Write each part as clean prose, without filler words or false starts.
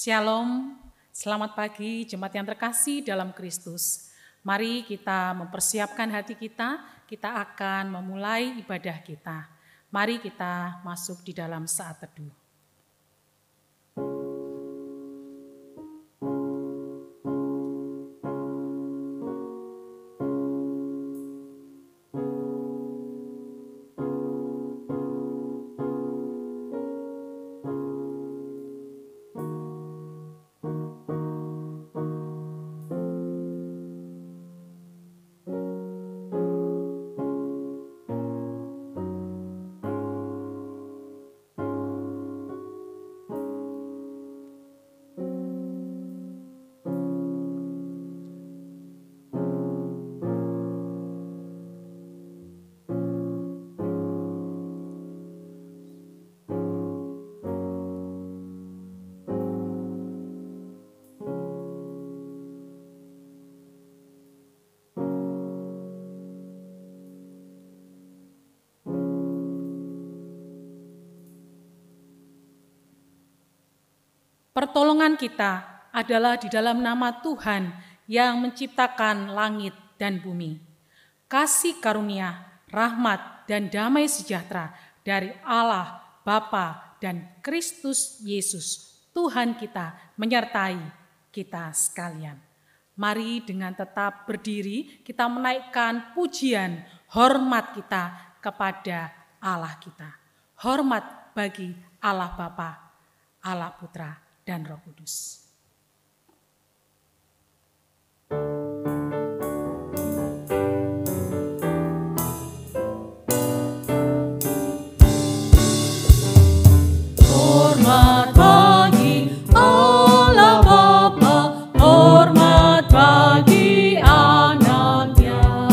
Shalom, selamat pagi jemaat yang terkasih dalam Kristus. Mari kita mempersiapkan hati kita akan memulai ibadah kita. Mari kita masuk di dalam saat teduh. Pertolongan kita adalah di dalam nama Tuhan yang menciptakan langit dan bumi. Kasih karunia, rahmat, dan damai sejahtera dari Allah, Bapa, dan Kristus Yesus, Tuhan kita, menyertai kita sekalian. Mari dengan tetap berdiri, kita menaikkan pujian, hormat kita kepada Allah kita. Hormat bagi Allah Bapa, Allah Putra, dan Roh Kudus. Hormat bagi Allah Bapa, hormat bagi anaknya,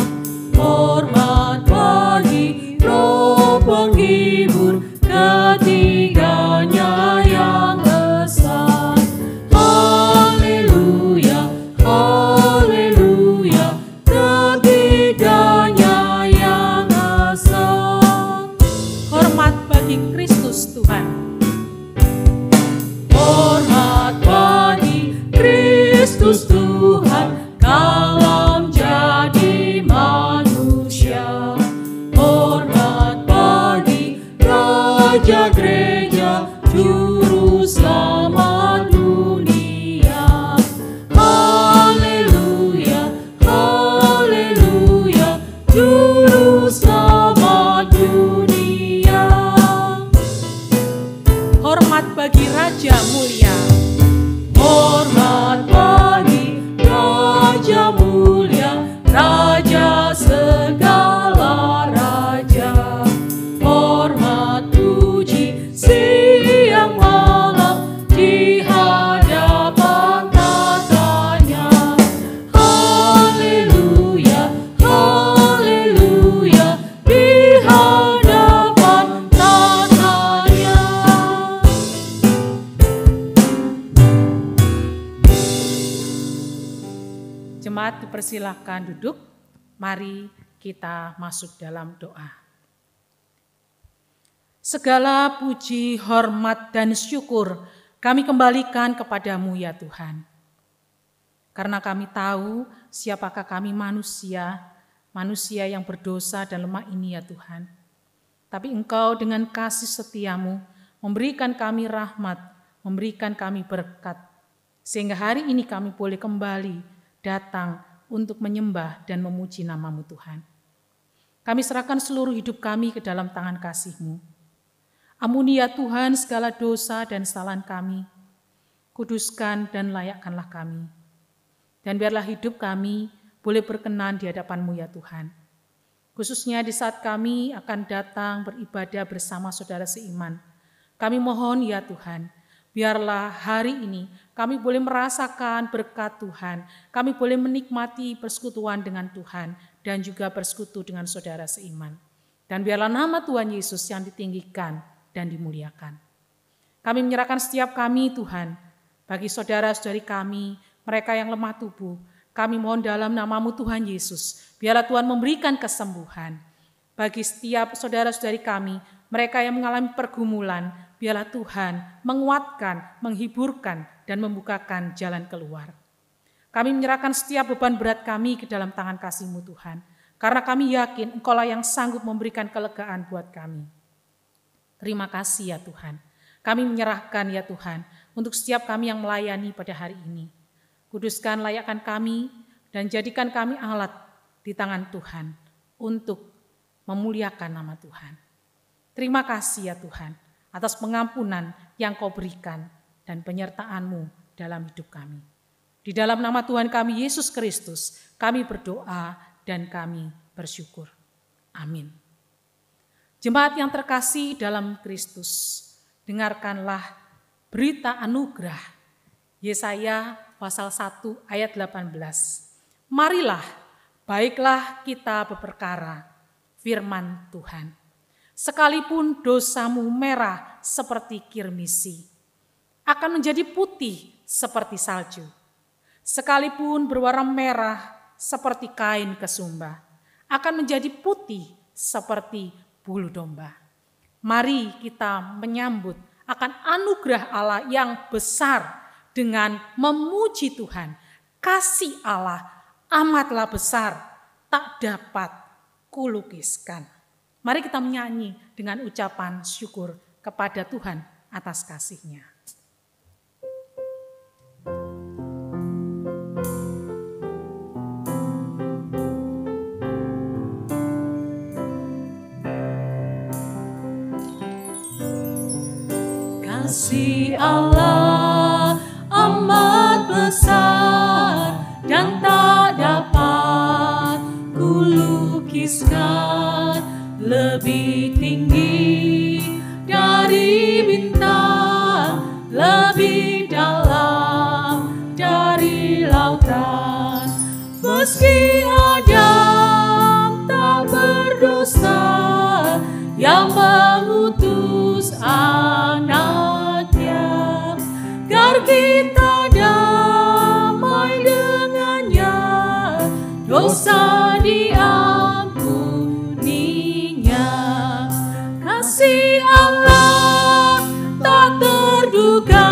hormat bagi Roh penghibur ketiganya yang esa. Haleluya, haleluya, ketiganya yang esa. Hormat bagi Kristus Tuhan. Hormat bagi Kristus Tuhan, kalam jadi manusia. Hormat bagi Raja Gereja, Juru Selamat dunia. Haleluya, haleluya, Juru Selamat dunia. Hormat bagi Raja Mulia. Hormat bagi Raja Mulia, Raja segala raja. Hormat puji siang malam di hadapan tatanya. Haleluya, haleluya, di hadapan tatanya. Jemaat dipersilahkan duduk. Mari kita masuk dalam doa. Segala puji, hormat, dan syukur kami kembalikan kepadamu ya Tuhan. Karena kami tahu siapakah kami manusia yang berdosa dan lemah ini ya Tuhan. Tapi Engkau dengan kasih setiamu memberikan kami rahmat, memberikan kami berkat. Sehingga hari ini kami boleh kembali datang untuk menyembah dan memuji nama-Mu Tuhan. Kami serahkan seluruh hidup kami ke dalam tangan kasih-Mu. Ampuni ya Tuhan segala dosa dan kesalahan kami. Kuduskan dan layakkanlah kami. Dan biarlah hidup kami boleh berkenan di hadapan-Mu ya Tuhan. Khususnya di saat kami akan datang beribadah bersama saudara seiman. Kami mohon ya Tuhan, biarlah hari ini kami boleh merasakan berkat Tuhan. Kami boleh menikmati persekutuan dengan Tuhan dan juga bersekutu dengan saudara seiman. Dan biarlah nama Tuhan Yesus yang ditinggikan dan dimuliakan. Kami menyerahkan setiap kami Tuhan, bagi saudara-saudari kami, mereka yang lemah tubuh. Kami mohon dalam nama-Mu Tuhan Yesus, biarlah Tuhan memberikan kesembuhan. Bagi setiap saudara-saudari kami, mereka yang mengalami pergumulan, biarlah Tuhan menguatkan, menghiburkan, dan membukakan jalan keluar. Kami menyerahkan setiap beban berat kami ke dalam tangan kasih-Mu Tuhan, karena kami yakin Engkaulah yang sanggup memberikan kelegaan buat kami. Terima kasih ya Tuhan. Kami menyerahkan ya Tuhan untuk setiap kami yang melayani pada hari ini. Kuduskan, layakkan kami dan jadikan kami alat di tangan Tuhan untuk memuliakan nama Tuhan. Terima kasih ya Tuhan atas pengampunan yang Kau berikan dan penyertaan-Mu dalam hidup kami. Di dalam nama Tuhan kami Yesus Kristus, kami berdoa dan kami bersyukur. Amin. Jemaat yang terkasih dalam Kristus, dengarkanlah berita anugerah. Yesaya pasal 1 ayat 18. Marilah, baiklah kita berperkara, firman Tuhan. Sekalipun dosamu merah seperti kirmisi, akan menjadi putih seperti salju. Sekalipun berwarna merah seperti kain kesumba, akan menjadi putih seperti bulu domba. Mari kita menyambut akan anugerah Allah yang besar dengan memuji Tuhan. Kasih Allah amatlah besar, tak dapat kulukiskan. Mari kita menyanyi dengan ucapan syukur kepada Tuhan atas kasih-Nya. Kasih Allah amat besar dan tak dapat kulukiskan, lebih tinggi dari bintang, lebih dalam dari lautan. Meski Adam tak berdosa, yang mengutus anaknya, agar kita damai dengannya, dosa diampuninya. Kasih Allah tak terduga,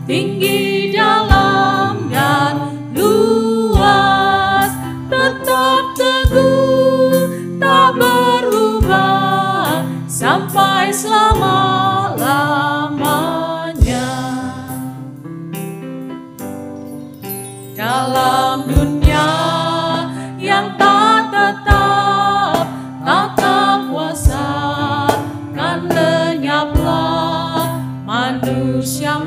tinggi, dalam, dan luas, tetap teguh, tak berubah, sampai selama-lamanya. Dalam dunia yang tak tetap, tata kuasa kan lenyaplah. Manusia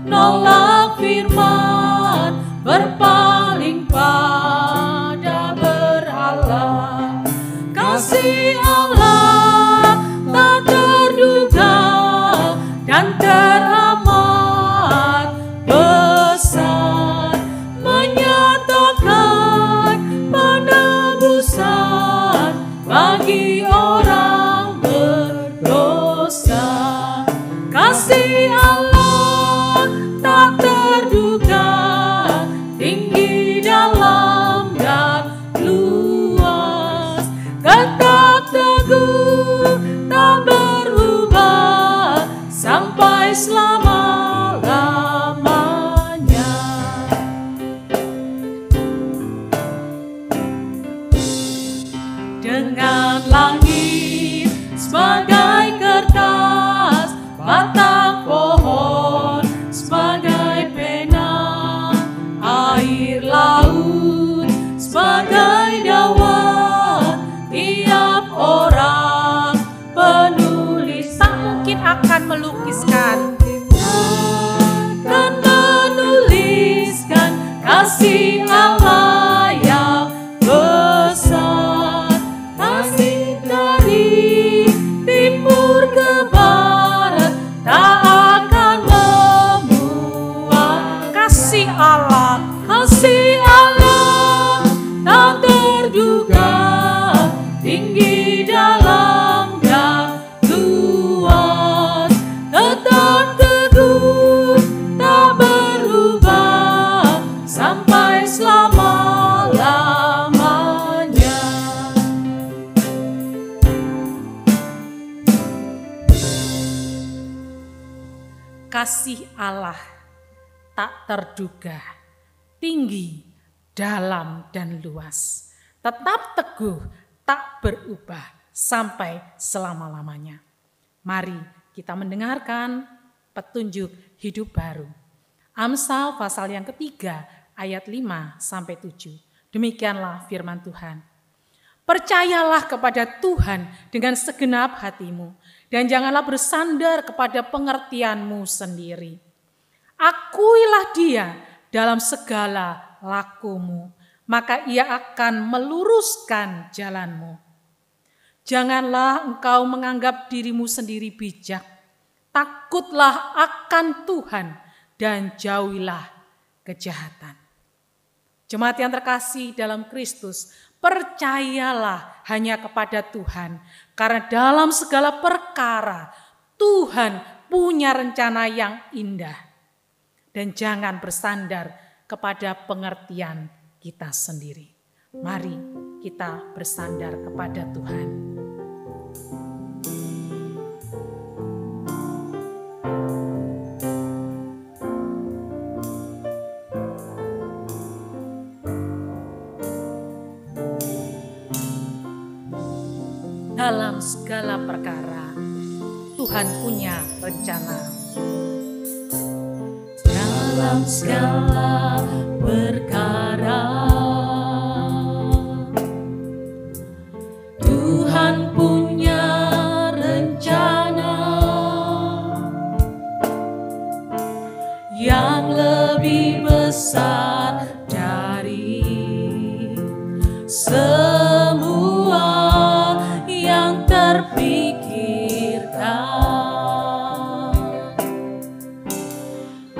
menolak firman, berpaling pada berhala. Kasih Allah tak terduga dan teramat besar, menyatakan penebusan bagi orang berdosa. Kasih Allah tak terduga, tinggi, dalam, dan luas, tetap teguh, tak berubah, sampai selama-lamanya. Dengan langit sebagai kertas, batang pohon sebagai pena, air laut sebagai dawan, tiap orang penulis Tak mungkin akan melukiskan, akan menuliskan kasih Allah yang besar. Kasih dari timur ke barat tak akan memuat. kasih Allah Kasih Allah tak terduga, tinggi, dalam, dan luas, tetap teguh, tak berubah, sampai selama-lamanya. kasih Allah tak terduga, tinggi, dalam, dan luas, tetap teguh, tak berubah sampai selama-lamanya. Mari kita mendengarkan petunjuk hidup baru. Amsal pasal yang ketiga ayat 5-7. Demikianlah firman Tuhan. Percayalah kepada Tuhan dengan segenap hatimu, dan janganlah bersandar kepada pengertianmu sendiri. Akuilah Dia dalam segala lakumu, maka Ia akan meluruskan jalanmu. Janganlah engkau menganggap dirimu sendiri bijak. Takutlah akan Tuhan dan jauhilah kejahatan. Jemaat yang terkasih dalam Kristus, percayalah hanya kepada Tuhan, karena dalam segala perkara Tuhan punya rencana yang indah. Dan jangan bersandar kepada pengertian kita sendiri. Mari kita bersandar kepada Tuhan. Dalam segala perkara, Tuhan punya rencana. Dalam segala perkara, Tuhan punya rencana yang lebih besar dari semua yang terpikirkan.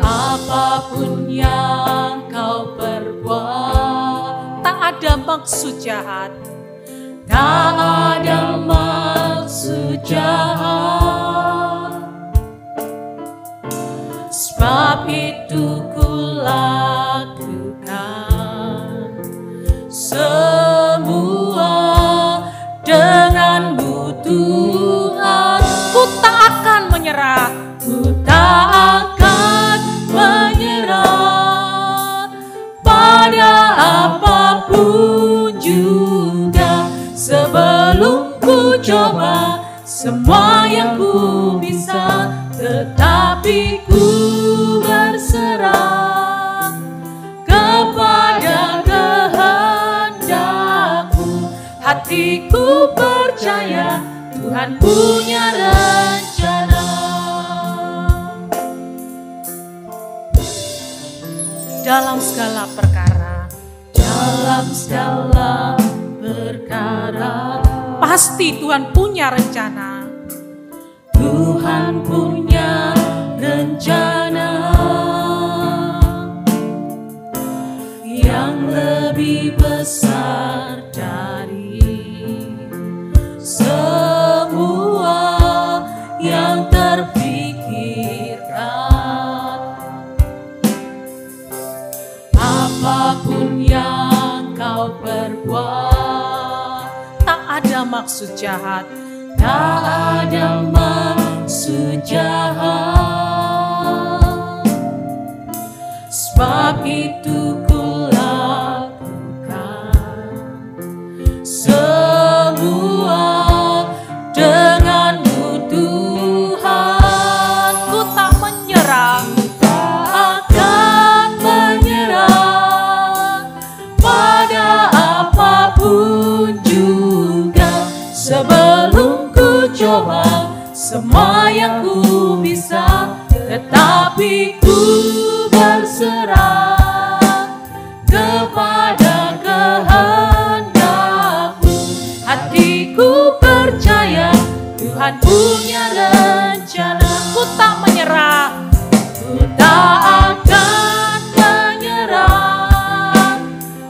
Apapun yang kau perbuat, Tak ada maksud jahat, tak ada maksud jahat. Sebab itu kulakukan semua denganmu Tuhan. ku tak akan menyerah. Ku tak akan menyerah pada apapun juga, sebelum ku coba semua yang ku bisa, tetapi ku berserah kepada kehendakmu. Hatiku percaya Tuhan punya rencana. Dalam segala perkara, Dalam segala perkara, pasti Tuhan punya rencana. Tuhan punya rencana yang lebih besar dari semua yang terpikirkan. Apapun yang kau perbuat, Tak ada maksud jahat, tak ada maksud jahat. Sebab itu kulakukan semua denganmu Tuhan. ku tak menyerah. Tak akan menyerah pada apapun juga, sebelum ku coba semua yang ku bisa, tetapi ku berserah kepada kehendakmu. Hatiku percaya Tuhan punya rencana. Ku tak menyerah. Ku tak akan menyerah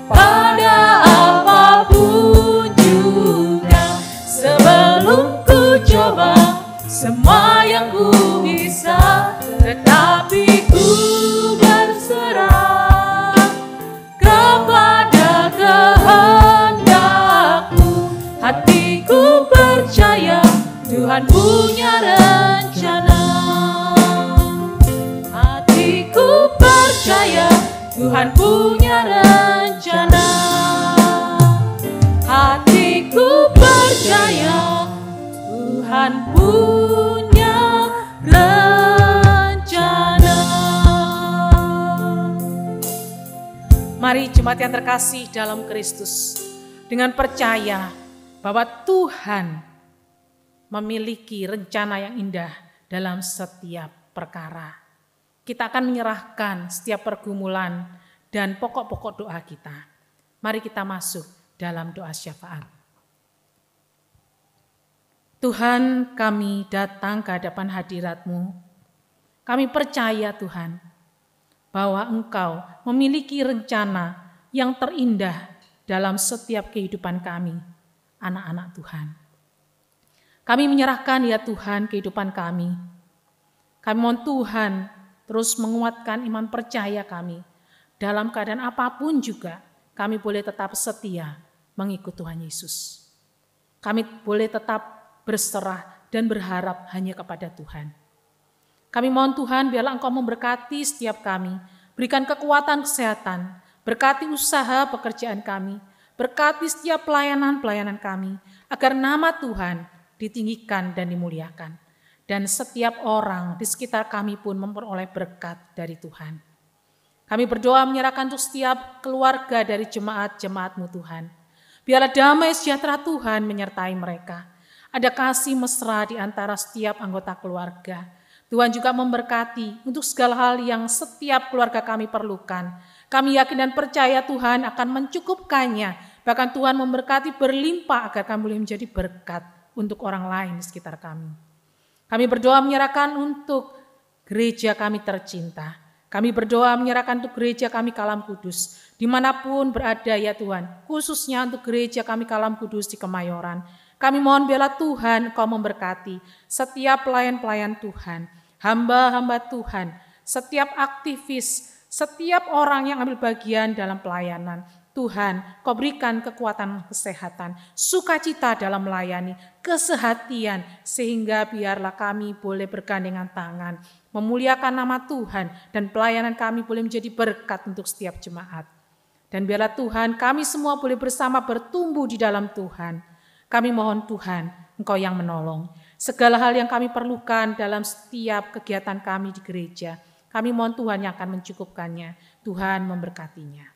pada apapun juga, sebelum ku coba semua yang ku bisa, tetapi ku berserah kepada kehendakmu. Hatiku percaya Tuhan punya rencana. percaya Tuhan punya rencana. Hatiku percaya Tuhan punya rencana. Mari jemaat yang terkasih dalam Kristus, dengan percaya bahwa Tuhan memiliki rencana yang indah dalam setiap perkara. Kita akan menyerahkan setiap pergumulan dan pokok-pokok doa kita. Mari kita masuk dalam doa syafaat. Tuhan, kami datang ke hadapan hadirat-Mu. Kami percaya Tuhan, bahwa Engkau memiliki rencana yang terindah dalam setiap kehidupan kami, anak-anak Tuhan. Kami menyerahkan ya Tuhan kehidupan kami. Kami mohon Tuhan terus menguatkan iman percaya kami. Dalam keadaan apapun juga kami boleh tetap setia mengikut Tuhan Yesus. Kami boleh tetap berserah dan berharap hanya kepada Tuhan. Kami mohon Tuhan biarlah Engkau memberkati setiap kami. Berikan kekuatan kesehatan, berkati usaha pekerjaan kami, berkati setiap pelayanan-pelayanan kami, agar nama Tuhan ditinggikan dan dimuliakan. Dan setiap orang di sekitar kami pun memperoleh berkat dari Tuhan. Kami berdoa menyerahkan untuk setiap keluarga dari jemaat-jemaat-Mu Tuhan. Biarlah damai sejahtera Tuhan menyertai mereka. Ada kasih mesra di antara setiap anggota keluarga. Tuhan juga memberkati untuk segala hal yang setiap keluarga kami perlukan. Kami yakin dan percaya Tuhan akan mencukupkannya. Bahkan Tuhan memberkati berlimpah agar kami boleh menjadi berkat untuk orang lain di sekitar kami. Kami berdoa menyerahkan untuk gereja kami tercinta. Kami berdoa menyerahkan untuk gereja kami Kalam Kudus. Dimanapun berada ya Tuhan, khususnya untuk gereja kami Kalam Kudus di Kemayoran. Kami mohon biarlah Tuhan Kau memberkati setiap pelayan-pelayan Tuhan, hamba-hamba Tuhan, setiap aktivis, setiap orang yang ambil bagian dalam pelayanan. Tuhan, Kau berikan kekuatan kesehatan, sukacita dalam melayani, kesehatian, sehingga biarlah kami boleh bergandengan tangan, memuliakan nama Tuhan, dan pelayanan kami boleh menjadi berkat untuk setiap jemaat. Dan biarlah Tuhan, kami semua boleh bersama bertumbuh di dalam Tuhan. Kami mohon Tuhan, Engkau yang menolong. Segala hal yang kami perlukan dalam setiap kegiatan kami di gereja, kami mohon Tuhan yang akan mencukupkannya. Tuhan memberkatinya.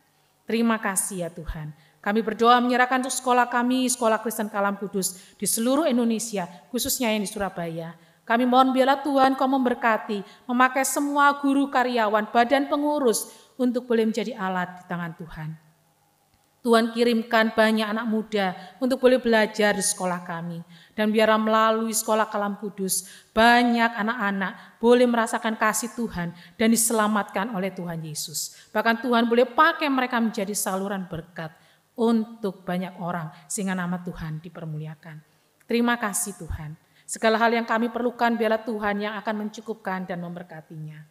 Terima kasih ya Tuhan. Kami berdoa menyerahkan untuk sekolah kami, Sekolah Kristen Kalam Kudus di seluruh Indonesia, khususnya yang di Surabaya. Kami mohon biarlah Tuhan Kau memberkati, memakai semua guru, karyawan, badan pengurus untuk boleh menjadi alat di tangan Tuhan. Tuhan kirimkan banyak anak muda untuk boleh belajar di sekolah kami. Dan biarlah melalui Sekolah Kalam Kudus banyak anak-anak boleh merasakan kasih Tuhan dan diselamatkan oleh Tuhan Yesus. Bahkan Tuhan boleh pakai mereka menjadi saluran berkat untuk banyak orang sehingga nama Tuhan dipermuliakan. Terima kasih Tuhan. Segala hal yang kami perlukan biarlah Tuhan yang akan mencukupkan dan memberkatinya.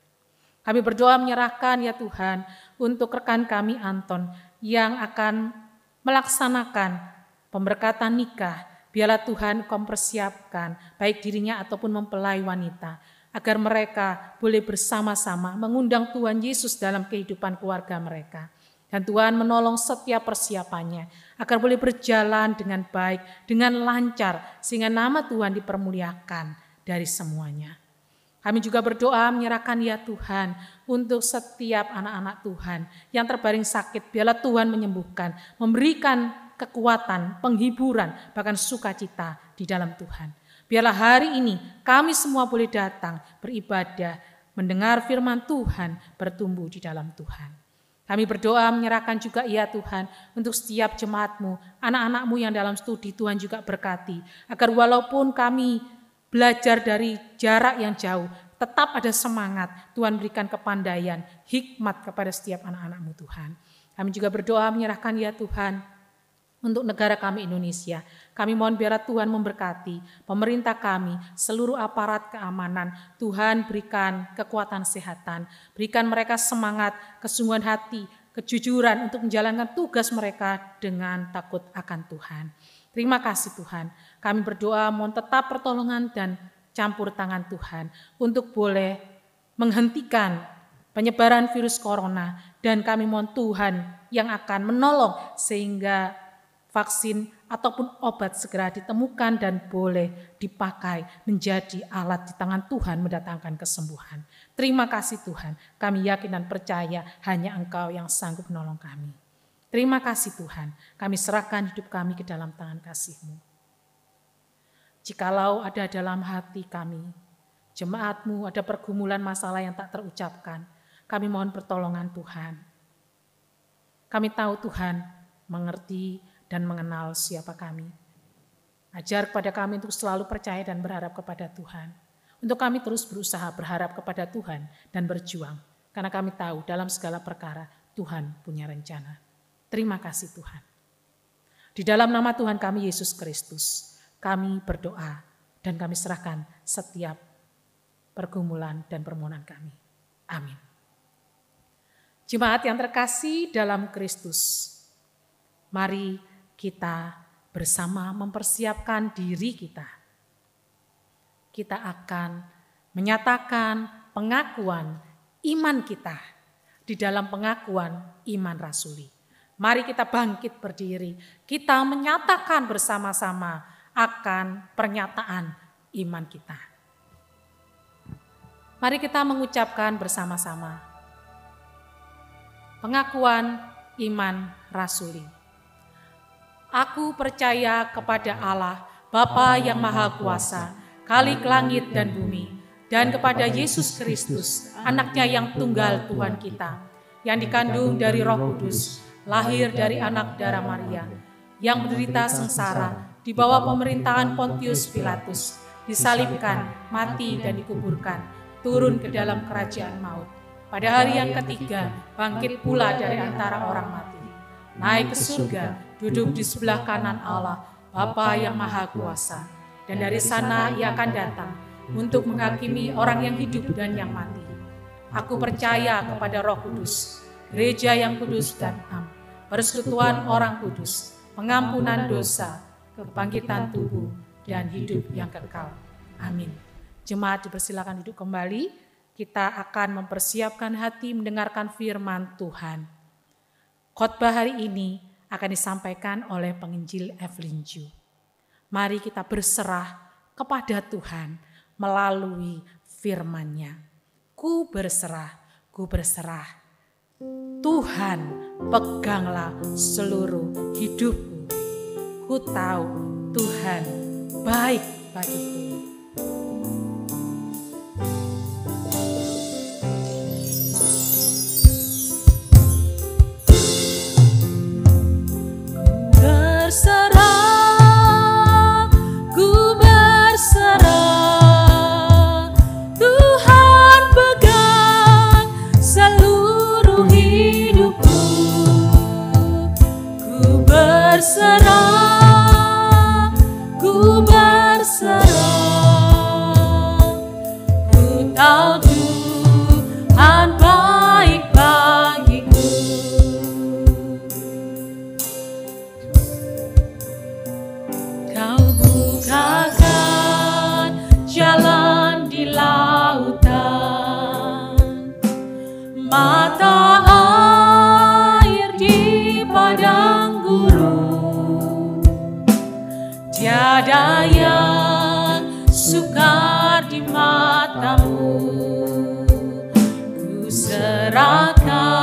Kami berdoa menyerahkan ya Tuhan untuk rekan kami Anton yang akan melaksanakan pemberkatan nikah. Biarlah Tuhan Kau persiapkan baik dirinya ataupun mempelai wanita agar mereka boleh bersama-sama mengundang Tuhan Yesus dalam kehidupan keluarga mereka. Dan Tuhan menolong setiap persiapannya agar boleh berjalan dengan baik, dengan lancar sehingga nama Tuhan dipermuliakan dari semuanya. Kami juga berdoa menyerahkan ya Tuhan untuk setiap anak-anak Tuhan yang terbaring sakit. Biarlah Tuhan menyembuhkan, memberikan kekuatan, penghiburan, bahkan sukacita di dalam Tuhan. Biarlah hari ini kami semua boleh datang beribadah, mendengar firman Tuhan, bertumbuh di dalam Tuhan. Kami berdoa menyerahkan juga ya Tuhan untuk setiap jemaat-Mu, anak-anak-Mu yang dalam studi Tuhan juga berkati. Agar walaupun kami belajar dari jarak yang jauh, tetap ada semangat. Tuhan berikan kepandaian, hikmat kepada setiap anak-anak-Mu Tuhan. Kami juga berdoa menyerahkan ya Tuhan untuk negara kami Indonesia. Kami mohon biarlah Tuhan memberkati pemerintah kami, seluruh aparat keamanan. Tuhan berikan kekuatan kesehatan, berikan mereka semangat, kesungguhan hati, kejujuran untuk menjalankan tugas mereka dengan takut akan Tuhan. Terima kasih Tuhan. Kami berdoa mohon tetap pertolongan dan campur tangan Tuhan untuk boleh menghentikan penyebaran virus corona, dan kami mohon Tuhan yang akan menolong sehingga vaksin ataupun obat segera ditemukan dan boleh dipakai menjadi alat di tangan Tuhan mendatangkan kesembuhan. Terima kasih Tuhan, kami yakin dan percaya hanya Engkau yang sanggup menolong kami. Terima kasih Tuhan, kami serahkan hidup kami ke dalam tangan kasih-Mu. Jikalau ada dalam hati kami, jemaat-Mu ada pergumulan masalah yang tak terucapkan, kami mohon pertolongan Tuhan. Kami tahu Tuhan mengerti dan mengenal siapa kami. Ajar kepada kami untuk selalu percaya dan berharap kepada Tuhan. Untuk kami terus berusaha berharap kepada Tuhan dan berjuang. Karena kami tahu dalam segala perkara Tuhan punya rencana. Terima kasih Tuhan. Di dalam nama Tuhan kami Yesus Kristus, kami berdoa dan kami serahkan setiap pergumulan dan permohonan kami. Amin. Jemaat yang terkasih dalam Kristus, mari kita bersama mempersiapkan diri kita. Kita akan menyatakan pengakuan iman kita di dalam pengakuan iman rasuli. Mari kita bangkit berdiri, kita menyatakan bersama-sama akan pernyataan iman kita. Mari kita mengucapkan bersama-sama pengakuan iman rasuli. Aku percaya kepada Allah, Bapa yang Maha Kuasa, Khalik langit dan bumi, dan kepada Yesus Kristus, anaknya yang tunggal Tuhan kita, yang dikandung dari Roh Kudus, lahir dari anak darah Maria, yang menderita sengsara di bawah pemerintahan Pontius Pilatus, disalibkan, mati dan dikuburkan, turun ke dalam kerajaan maut. Pada hari yang ketiga, bangkit pula dari antara orang mati. Naik ke surga, duduk di sebelah kanan Allah, Bapa yang Maha Kuasa. Dan dari sana Ia akan datang untuk menghakimi orang yang hidup dan yang mati. Aku percaya kepada Roh Kudus, gereja yang kudus dan am, persekutuan orang kudus, pengampunan dosa, kebangkitan tubuh, dan hidup yang kekal. Amin. Jemaat dipersilakan duduk kembali. Kita akan mempersiapkan hati mendengarkan firman Tuhan. Khotbah hari ini akan disampaikan oleh penginjil Evelyn Ju. Mari kita berserah kepada Tuhan melalui firman-Nya. Ku berserah, Tuhan peganglah seluruh hidupku. Ku tahu Tuhan baik bagiku. Tiada yang sukar di matamu. Ku serahkan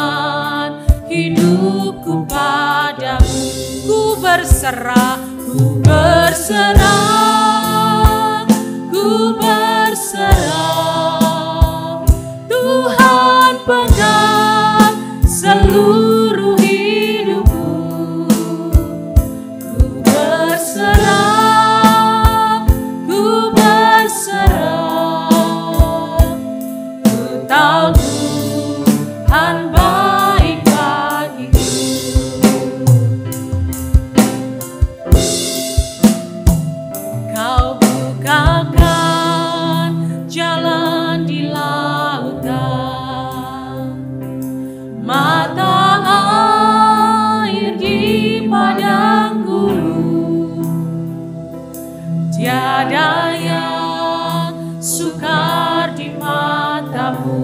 hidupku padamu. Ku berserah, ku berserah, ku berserah. Tuhan pegang seluruh hidupku. Ku berserah. Tiada yang sukar di matamu.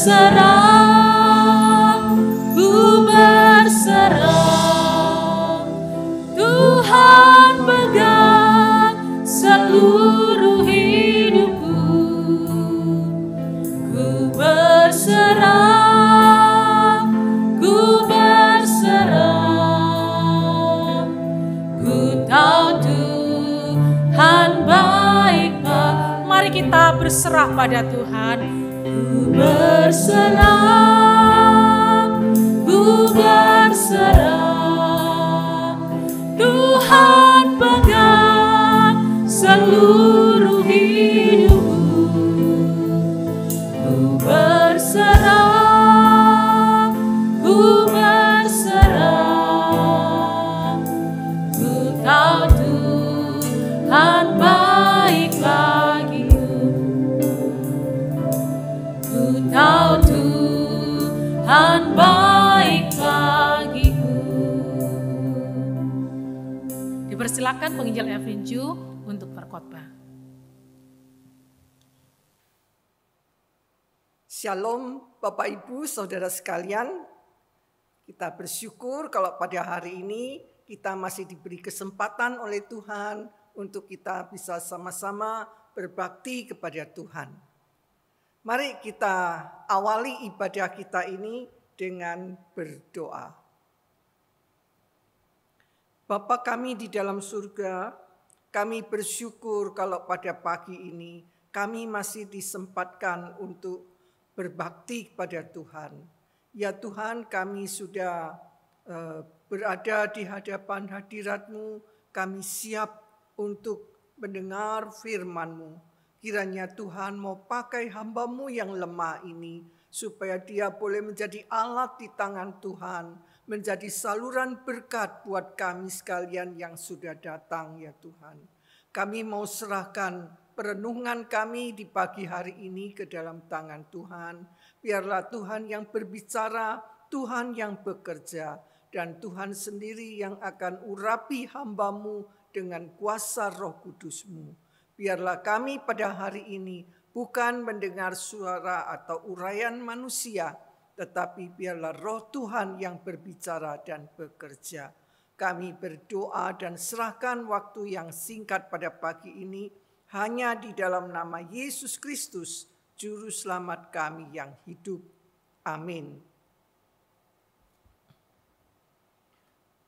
berserah, ku berserah. Tuhan pegang seluruh hidupku. Ku berserah, ku berserah. Ku tahu Tuhan baik. Mari kita berserah pada Tuhan. Ku berserah, ku berserah. Tuhan pegang seluruh hidupku. Ku berserah, ku berserah. Ku tahu Tuhan baik bagiku. Ku tahu Tuhan baik bagiku. Dipersilakan penginjil Evelyn Ju untuk berkhotbah. Shalom Bapak Ibu Saudara sekalian. Kita bersyukur kalau pada hari ini kita masih diberi kesempatan oleh Tuhan untuk kita bisa sama-sama berbakti kepada Tuhan. Mari kita awali ibadah kita ini dengan berdoa. Bapa kami di dalam surga, kami bersyukur kalau pada pagi ini kami masih disempatkan untuk berbakti kepada Tuhan. Ya Tuhan, kami sudah berada di hadapan hadirat-Mu, kami siap untuk mendengar firman-Mu. Kiranya Tuhan mau pakai hamba-Mu yang lemah ini, supaya dia boleh menjadi alat di tangan Tuhan, menjadi saluran berkat buat kami sekalian yang sudah datang ya Tuhan. Kami mau serahkan perenungan kami di pagi hari ini ke dalam tangan Tuhan. Biarlah Tuhan yang berbicara, Tuhan yang bekerja, dan Tuhan sendiri yang akan urapi hamba-Mu dengan kuasa Roh Kudus-Mu. Biarlah kami pada hari ini bukan mendengar suara atau uraian manusia, tetapi biarlah Roh Tuhan yang berbicara dan bekerja. Kami berdoa dan serahkan waktu yang singkat pada pagi ini hanya di dalam nama Yesus Kristus, Juru Selamat kami yang hidup. Amin.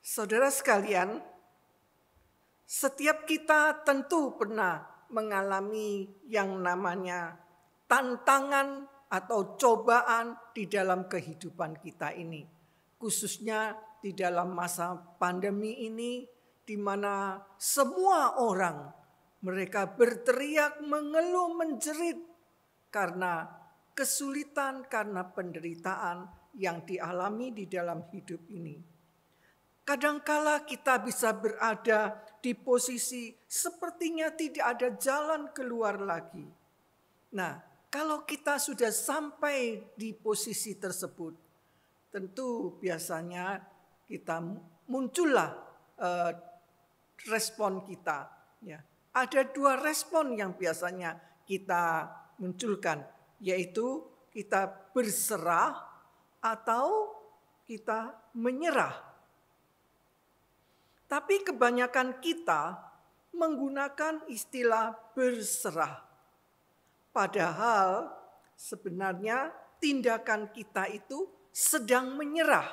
Saudara sekalian, setiap kita tentu pernah mengalami yang namanya tantangan atau cobaan di dalam kehidupan kita ini. Khususnya di dalam masa pandemi ini, di mana semua orang mereka berteriak, mengeluh, menjerit karena kesulitan, karena penderitaan yang dialami di dalam hidup ini. Kadangkala kita bisa berada di posisi sepertinya tidak ada jalan keluar lagi. Nah, kalau kita sudah sampai di posisi tersebut, tentu biasanya kita muncullah respon kita. Ya, ada dua respon yang biasanya kita munculkan, yaitu kita berserah atau kita menyerah. Tapi kebanyakan kita menggunakan istilah berserah. Padahal sebenarnya tindakan kita itu sedang menyerah.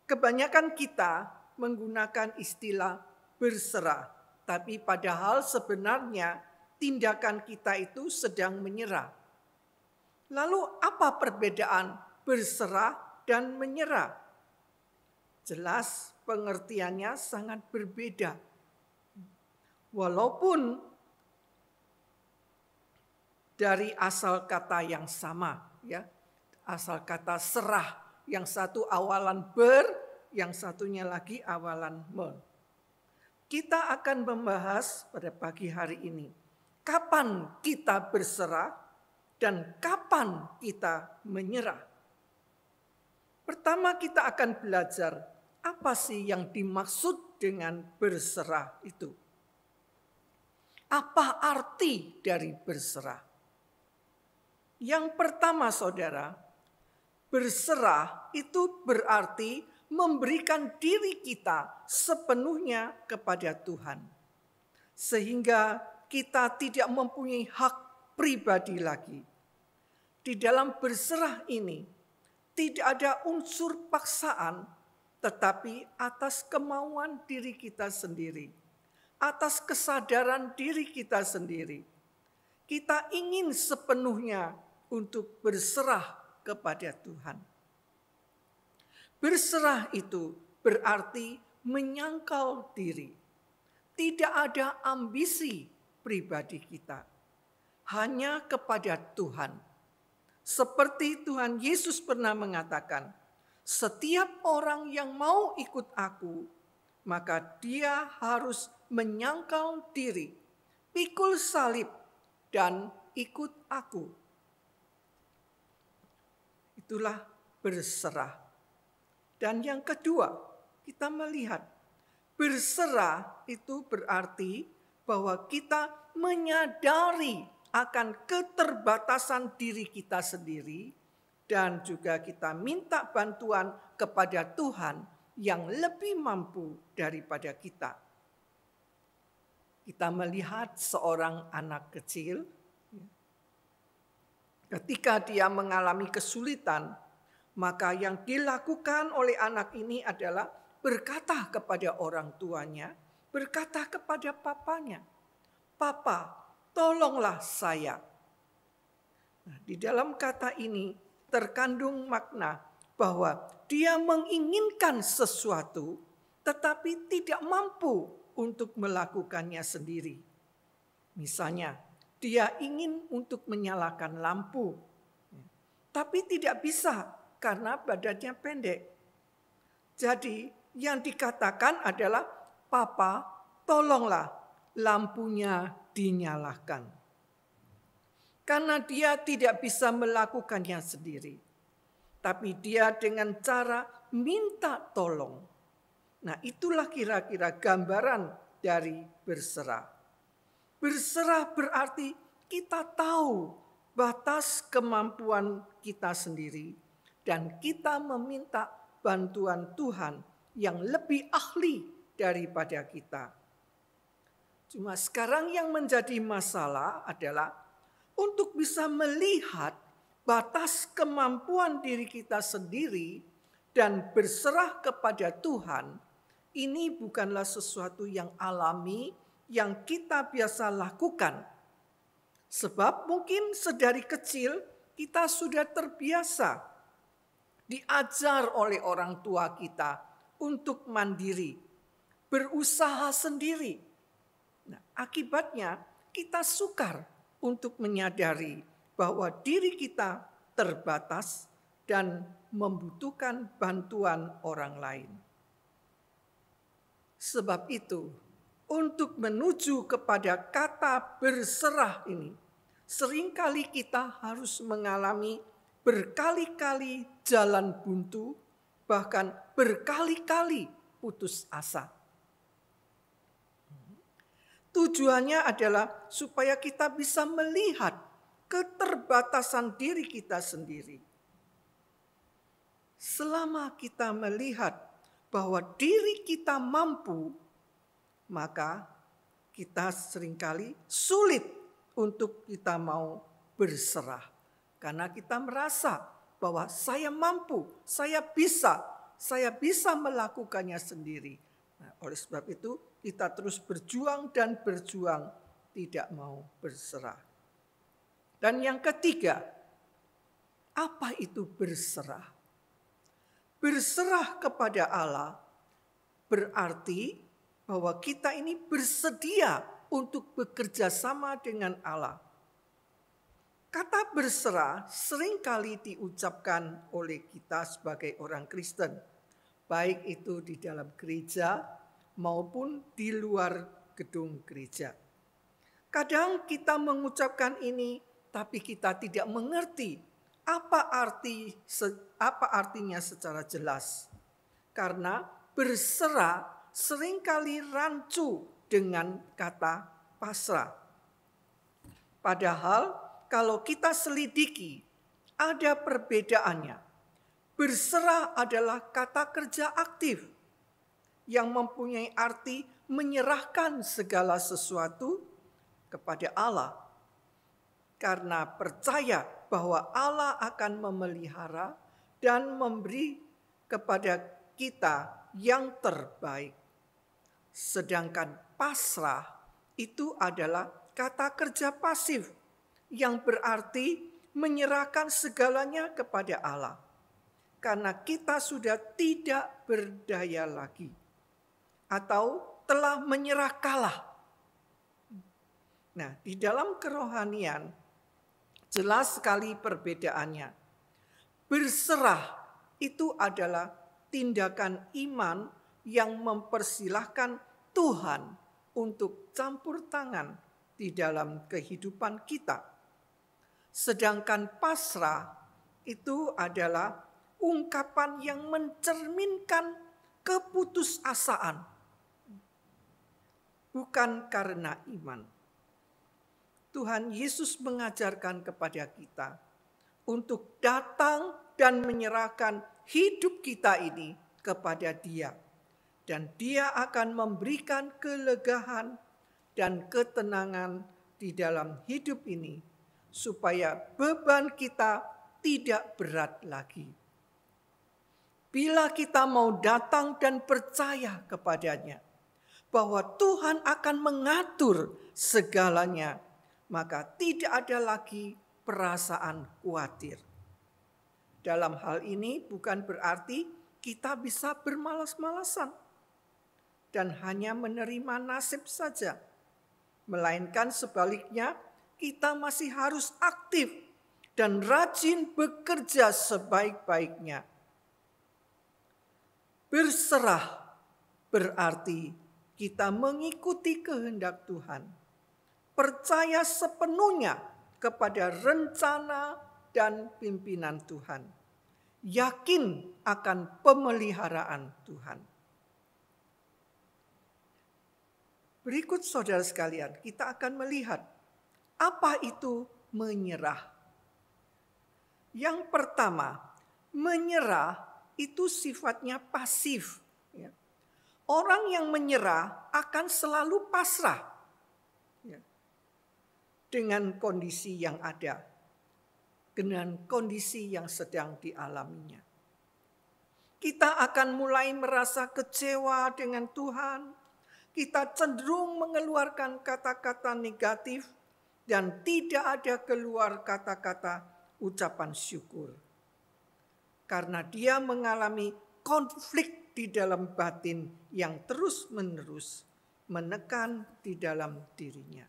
Kebanyakan kita menggunakan istilah berserah. Tapi padahal sebenarnya tindakan kita itu sedang menyerah. Lalu apa perbedaan berserah dan menyerah? Jelas pengertiannya sangat berbeda. Walaupun dari asal kata yang sama, ya. Asal kata serah, yang satu awalan ber, yang satunya lagi awalan me. Kita akan membahas pada pagi hari ini, kapan kita berserah dan kapan kita menyerah. Pertama kita akan belajar apa sih yang dimaksud dengan berserah itu? Apa arti dari berserah? Yang pertama saudara, berserah itu berarti memberikan diri kita sepenuhnya kepada Tuhan. Sehingga kita tidak mempunyai hak pribadi lagi. Di dalam berserah ini tidak ada unsur paksaan, tetapi atas kemauan diri kita sendiri, atas kesadaran diri kita sendiri. Kita ingin sepenuhnya untuk berserah kepada Tuhan. Berserah itu berarti menyangkal diri. Tidak ada ambisi pribadi kita, hanya kepada Tuhan. Seperti Tuhan Yesus pernah mengatakan, setiap orang yang mau ikut aku, maka dia harus menyangkal diri, pikul salib, dan ikut aku. Itulah berserah. Dan yang kedua, kita melihat berserah itu berarti bahwa kita menyadari akan keterbatasan diri kita sendiri dan juga kita minta bantuan kepada Tuhan yang lebih mampu daripada kita. Kita melihat seorang anak kecil, ketika dia mengalami kesulitan, maka yang dilakukan oleh anak ini adalah berkata kepada orang tuanya, berkata kepada papanya, "Papa, tolonglah saya." Nah, di dalam kata ini terkandung makna bahwa dia menginginkan sesuatu, tetapi tidak mampu untuk melakukannya sendiri. Misalnya, dia ingin untuk menyalakan lampu, tapi tidak bisa karena badannya pendek. Jadi yang dikatakan adalah, "Papa, tolonglah lampunya dinyalakan." Karena dia tidak bisa melakukannya sendiri. Tapi dia dengan cara minta tolong. Nah, itulah kira-kira gambaran dari berserah. Berserah berarti kita tahu batas kemampuan kita sendiri dan kita meminta bantuan Tuhan yang lebih ahli daripada kita. Cuma sekarang yang menjadi masalah adalah untuk bisa melihat batas kemampuan diri kita sendiri dan berserah kepada Tuhan. Ini bukanlah sesuatu yang alami yang kita biasa lakukan. Sebab mungkin sedari kecil kita sudah terbiasa diajar oleh orang tua kita untuk mandiri, berusaha sendiri. Nah, akibatnya kita sukar untuk menyadari bahwa diri kita terbatas dan membutuhkan bantuan orang lain. Sebab itu, untuk menuju kepada kata berserah ini, seringkali kita harus mengalami berkali-kali jalan buntu, bahkan berkali-kali putus asa. Tujuannya adalah supaya kita bisa melihat keterbatasan diri kita sendiri. Selama kita melihat bahwa diri kita mampu, maka kita seringkali sulit untuk kita mau berserah. Karena kita merasa bahwa saya mampu, saya bisa melakukannya sendiri. Nah, oleh sebab itu kita terus berjuang dan berjuang, tidak mau berserah. Dan yang ketiga, apa itu berserah? Berserah kepada Allah berarti bahwa kita ini bersedia untuk bekerja sama dengan Allah. Kata berserah seringkali diucapkan oleh kita sebagai orang Kristen, baik itu di dalam gereja maupun di luar gedung gereja. Kadang kita mengucapkan ini, tapi kita tidak mengerti apa artinya secara jelas. Karena berserah seringkali rancu dengan kata pasrah. Padahal kalau kita selidiki, ada perbedaannya. Berserah adalah kata kerja aktif yang mempunyai arti menyerahkan segala sesuatu kepada Allah. Karena percaya bahwa Allah akan memelihara dan memberi kepada kita yang terbaik. Sedangkan pasrah itu adalah kata kerja pasif yang berarti menyerahkan segalanya kepada Allah. Karena kita sudah tidak berdaya lagi atau telah menyerah kalah. Nah, di dalam kerohanian jelas sekali perbedaannya. Berserah itu adalah tindakan iman yang mempersilahkan Tuhan untuk campur tangan di dalam kehidupan kita. Sedangkan pasrah itu adalah ungkapan yang mencerminkan keputusasaan, bukan karena iman. Tuhan Yesus mengajarkan kepada kita untuk datang dan menyerahkan hidup kita ini kepada Dia. Dan Dia akan memberikan kelegaan dan ketenangan di dalam hidup ini, supaya beban kita tidak berat lagi. Bila kita mau datang dan percaya kepadanya, bahwa Tuhan akan mengatur segalanya, maka tidak ada lagi perasaan khawatir. Dalam hal ini bukan berarti kita bisa bermalas-malasan dan hanya menerima nasib saja. Melainkan sebaliknya, kita masih harus aktif dan rajin bekerja sebaik-baiknya. Berserah berarti kita mengikuti kehendak Tuhan, percaya sepenuhnya kepada rencana dan pimpinan Tuhan, yakin akan pemeliharaan Tuhan. Berikut saudara sekalian, kita akan melihat apa itu menyerah. Yang pertama, menyerah itu sifatnya pasif. Orang yang menyerah akan selalu pasrah dengan kondisi yang ada, dengan kondisi yang sedang dialaminya. Kita akan mulai merasa kecewa dengan Tuhan. Kita cenderung mengeluarkan kata-kata negatif dan tidak ada keluar kata-kata ucapan syukur. Karena dia mengalami konflik di dalam batin yang terus-menerus menekan di dalam dirinya.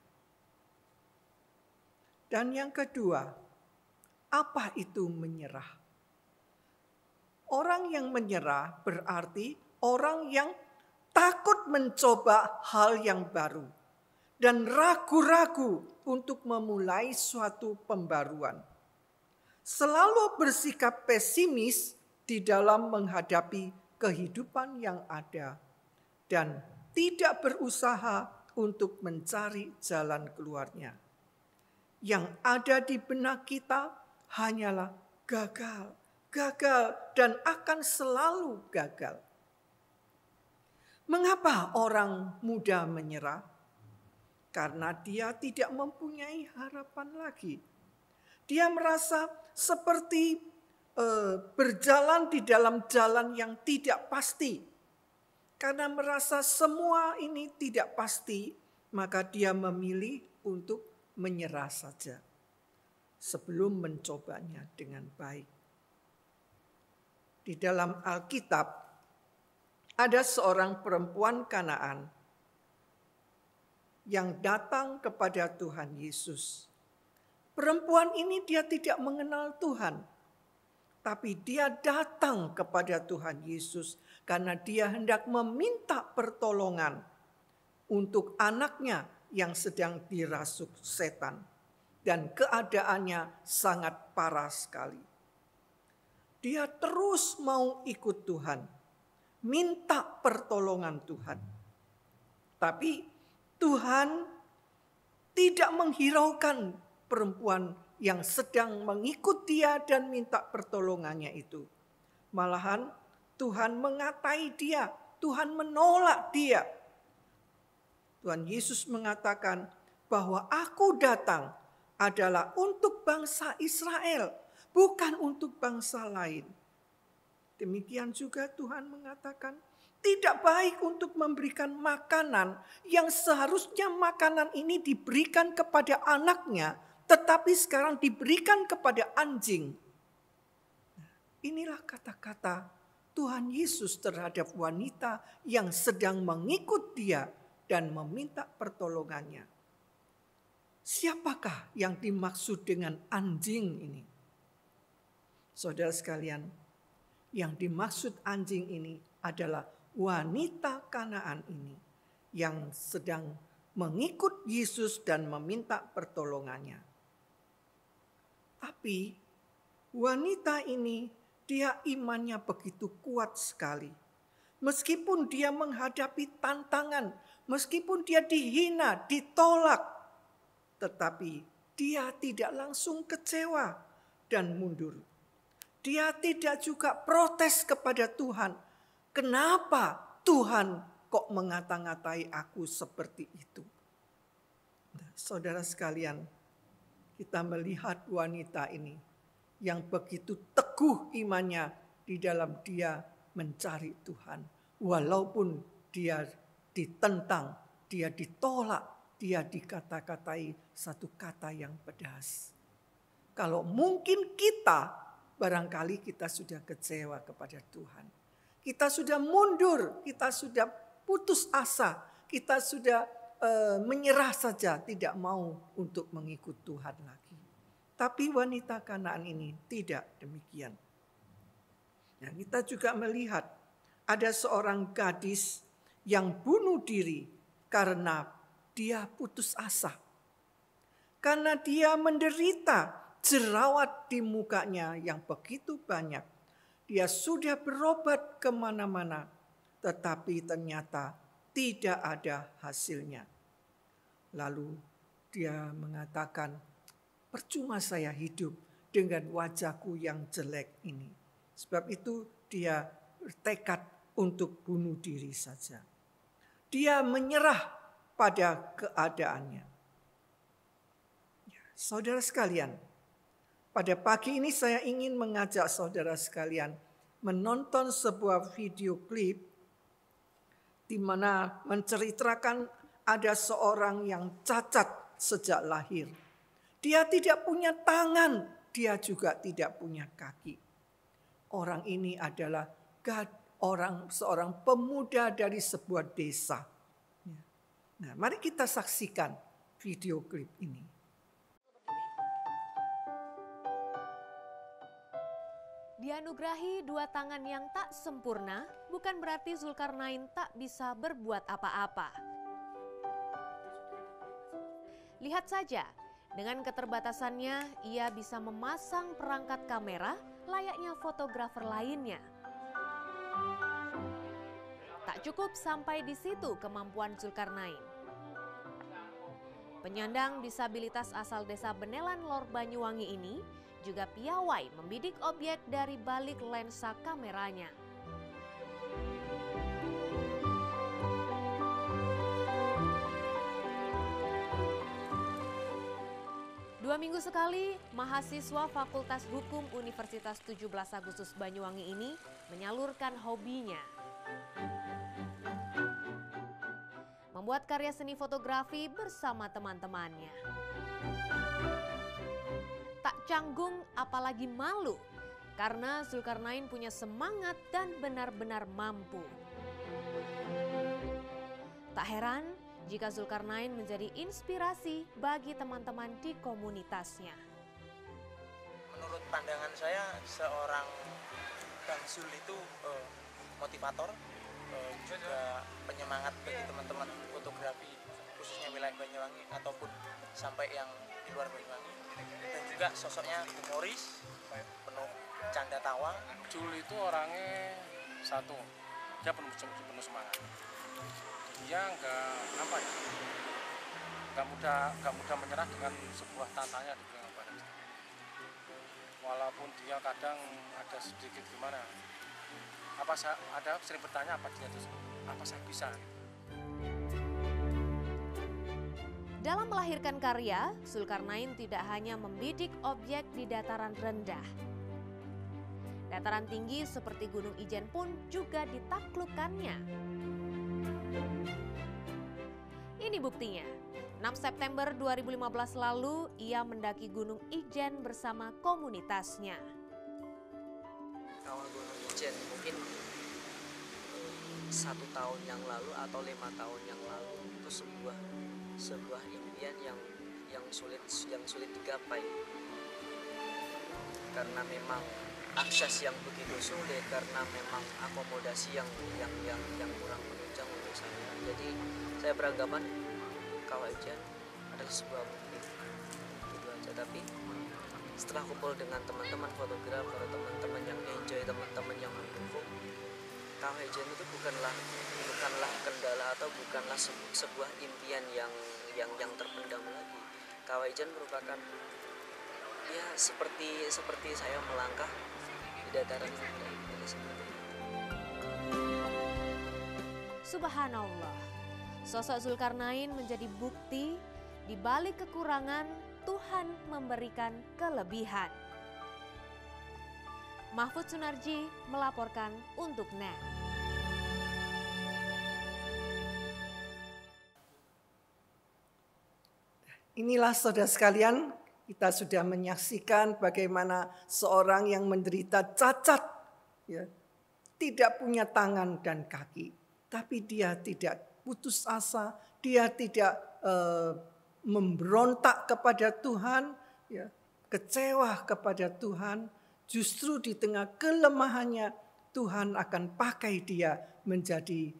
Dan yang kedua, apa itu menyerah? Orang yang menyerah berarti orang yang takut mencoba hal yang baru dan ragu-ragu untuk memulai suatu pembaruan. Selalu bersikap pesimis di dalam menghadapi kehidupan yang ada dan tidak berusaha untuk mencari jalan keluarnya. Yang ada di benak kita hanyalah gagal, gagal, dan akan selalu gagal. Mengapa orang mudah menyerah? Karena dia tidak mempunyai harapan lagi. Dia merasa seperti berjalan di dalam jalan yang tidak pasti. Karena merasa semua ini tidak pasti, maka dia memilih untuk menyerah saja sebelum mencobanya dengan baik. Di dalam Alkitab ada seorang perempuan Kanaan yang datang kepada Tuhan Yesus. Perempuan ini dia tidak mengenal Tuhan, tapi dia datang kepada Tuhan Yesus karena dia hendak meminta pertolongan untuk anaknya yang sedang dirasuk setan dan keadaannya sangat parah sekali. Dia terus mau ikut Tuhan, minta pertolongan Tuhan. Tapi Tuhan tidak menghiraukan perempuan yang sedang mengikut dia dan minta pertolongannya itu. Malahan Tuhan mengatai dia, Tuhan menolak dia. Tuhan Yesus mengatakan bahwa aku datang adalah untuk bangsa Israel, bukan untuk bangsa lain. Demikian juga Tuhan mengatakan, tidak baik untuk memberikan makanan yang seharusnya makanan ini diberikan kepada anaknya, tetapi sekarang diberikan kepada anjing. Inilah kata-kata Tuhan Yesus terhadap wanita yang sedang mengikut dia dan meminta pertolongannya. Siapakah yang dimaksud dengan anjing ini? Saudara sekalian, yang dimaksud anjing ini adalah wanita Kanaan ini yang sedang mengikut Yesus dan meminta pertolongannya. Tapi wanita ini, dia imannya begitu kuat sekali. Meskipun dia menghadapi tantangan, meskipun dia dihina, ditolak, tetapi dia tidak langsung kecewa dan mundur. Dia tidak juga protes kepada Tuhan. Kenapa Tuhan kok mengata-ngatai aku seperti itu? Nah, saudara sekalian, kita melihat wanita ini yang begitu teguh imannya di dalam dia mencari Tuhan. Walaupun dia ditentang, dia ditolak, dia dikata-katai satu kata yang pedas. Kalau mungkin kita, barangkali kita sudah kecewa kepada Tuhan. Kita sudah mundur, kita sudah putus asa, kita sudah menyerah saja, tidak mau untuk mengikut Tuhan lagi. Tapi wanita Kanaan ini tidak demikian. Nah, kita juga melihat ada seorang gadis yang bunuh diri karena dia putus asa. Karena dia menderita jerawat di mukanya yang begitu banyak. Dia sudah berobat kemana-mana, tetapi ternyata tidak ada hasilnya. Lalu dia mengatakan, percuma saya hidup dengan wajahku yang jelek ini. Sebab itu dia bertekad untuk bunuh diri saja. Dia menyerah pada keadaannya. Ya, saudara sekalian, pada pagi ini saya ingin mengajak saudara sekalian menonton sebuah video klip di mana menceritakan ada seorang yang cacat sejak lahir. Dia tidak punya tangan, dia juga tidak punya kaki. Orang ini adalah seorang pemuda dari sebuah desa. Nah, mari kita saksikan video klip ini. Dianugerahi dua tangan yang tak sempurna bukan berarti Zulkarnain tak bisa berbuat apa-apa. Lihat saja, dengan keterbatasannya ia bisa memasang perangkat kamera layaknya fotografer lainnya. Tak cukup sampai di situ kemampuan Zulkarnain. Penyandang disabilitas asal desa Benelan Lor Banyuwangi ini juga piawai membidik objek dari balik lensa kameranya. Dua minggu sekali, mahasiswa Fakultas Hukum Universitas 17 Agustus Banyuwangi ini menyalurkan hobinya. Membuat karya seni fotografi bersama teman-temannya. Tak canggung apalagi malu, karena Zulkarnain punya semangat dan benar-benar mampu. Tak heran jika Zulkarnain menjadi inspirasi bagi teman-teman di komunitasnya. Menurut pandangan saya, seorang Bang Zul itu motivator, juga penyemangat bagi teman-teman fotografi, khususnya wilayah Banyuwangi ataupun sampai yang di luar Banyuwangi. Dan juga sosoknya humoris, penuh canda tawa. Zul itu orangnya satu, dia penuh semangat. Dia nggak mudah menyerah dengan sebuah tantangan di dalam badan. walaupun dia kadang ada sedikit gimana, ada sering bertanya apa saya bisa gitu. Dalam melahirkan karya, Zulkarnain tidak hanya membidik objek di dataran rendah. Dataran tinggi seperti Gunung Ijen pun juga ditaklukkannya. Ini buktinya. 6 September 2015 lalu, ia mendaki Gunung Ijen bersama komunitasnya. Kawal Gunung Ijen mungkin 1 tahun yang lalu atau 5 tahun yang lalu itu sebuah impian yang sulit digapai, karena memang akses yang begitu sulit, karena memang akomodasi yang kurang menunjang untuk saya. Jadi saya beranggapan Kawah Ijen adalah sebuah mimpi gitu aja. Tapi setelah kumpul dengan teman-teman fotografer, teman-teman yang enjoy, teman-teman yang mendukung, Kawah Ijen itu bukanlah kendala atau bukanlah sebuah impian yang terpendam lagi. Kawah Ijen merupakan ya seperti saya melangkah di dataran rendah. Subhanallah, sosok Zulkarnain menjadi bukti di balik kekurangan Tuhan memberikan kelebihan. Mahfud Sunarji melaporkan untuk NET. Inilah saudara sekalian, kita sudah menyaksikan bagaimana seorang yang menderita cacat, ya, tidak punya tangan dan kaki, tapi dia tidak putus asa, dia tidak memberontak kepada Tuhan, ya, kecewa kepada Tuhan. Justru di tengah kelemahannya Tuhan akan pakai dia menjadi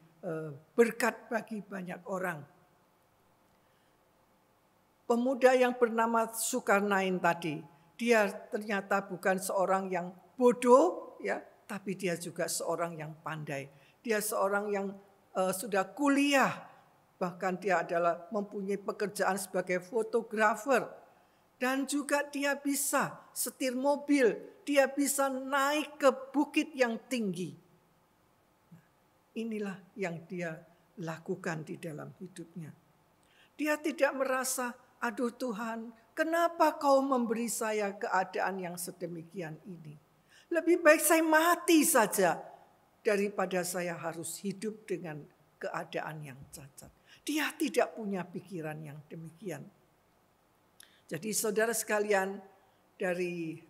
berkat bagi banyak orang. Pemuda yang bernama Zulkarnain tadi, dia ternyata bukan seorang yang bodoh, ya, tapi dia juga seorang yang pandai. Dia seorang yang sudah kuliah, bahkan dia adalah mempunyai pekerjaan sebagai fotografer. Dan juga dia bisa setir mobil, dia bisa naik ke bukit yang tinggi. Inilah yang dia lakukan di dalam hidupnya. Dia tidak merasa, aduh Tuhan, kenapa kau memberi saya keadaan yang sedemikian ini? Lebih baik saya mati saja daripada saya harus hidup dengan keadaan yang cacat. Dia tidak punya pikiran yang demikian. Jadi saudara sekalian, dari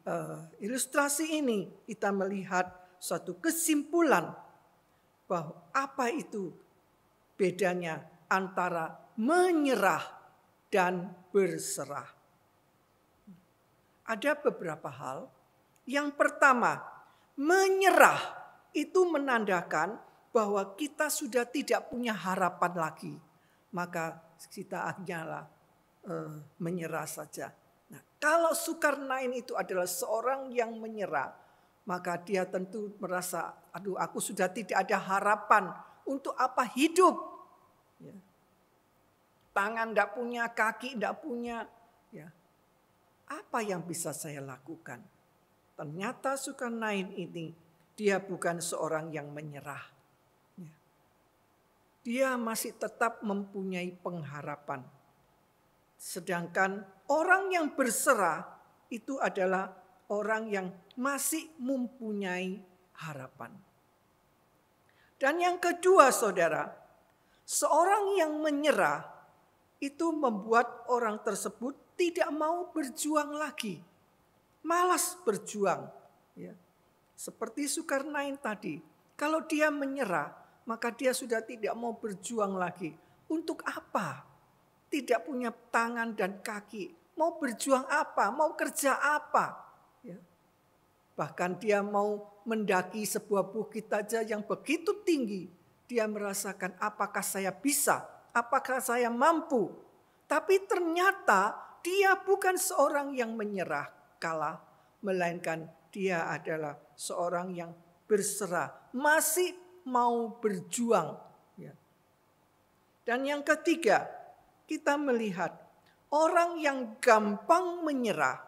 ilustrasi ini kita melihat suatu kesimpulan bahwa apa itu bedanya antara menyerah dan berserah. Ada beberapa hal. Yang pertama, menyerah itu menandakan bahwa kita sudah tidak punya harapan lagi. Maka kita hanyalah menyerah saja. Nah, kalau Zulkarnain itu adalah seorang yang menyerah, maka dia tentu merasa, aduh aku sudah tidak ada harapan, untuk apa hidup? Ya. Tangan tidak punya, kaki tidak punya. Ya. Apa yang bisa saya lakukan? Ternyata Zulkarnain ini, dia bukan seorang yang menyerah. Ya. Dia masih tetap mempunyai pengharapan. Sedangkan orang yang berserah itu adalah orang yang masih mempunyai harapan. Dan yang kedua saudara, seorang yang menyerah itu membuat orang tersebut tidak mau berjuang lagi. Malas berjuang. Ya. Seperti Zulkarnain tadi, kalau dia menyerah maka dia sudah tidak mau berjuang lagi. Untuk apa? Tidak punya tangan dan kaki. Mau berjuang apa? Mau kerja apa? Ya. Bahkan dia mau mendaki sebuah bukit saja yang begitu tinggi. Dia merasakan apakah saya bisa? Apakah saya mampu? Tapi ternyata dia bukan seorang yang menyerah kalah. Melainkan dia adalah seorang yang berserah. Masih mau berjuang. Ya. Dan yang ketiga, kita melihat orang yang gampang menyerah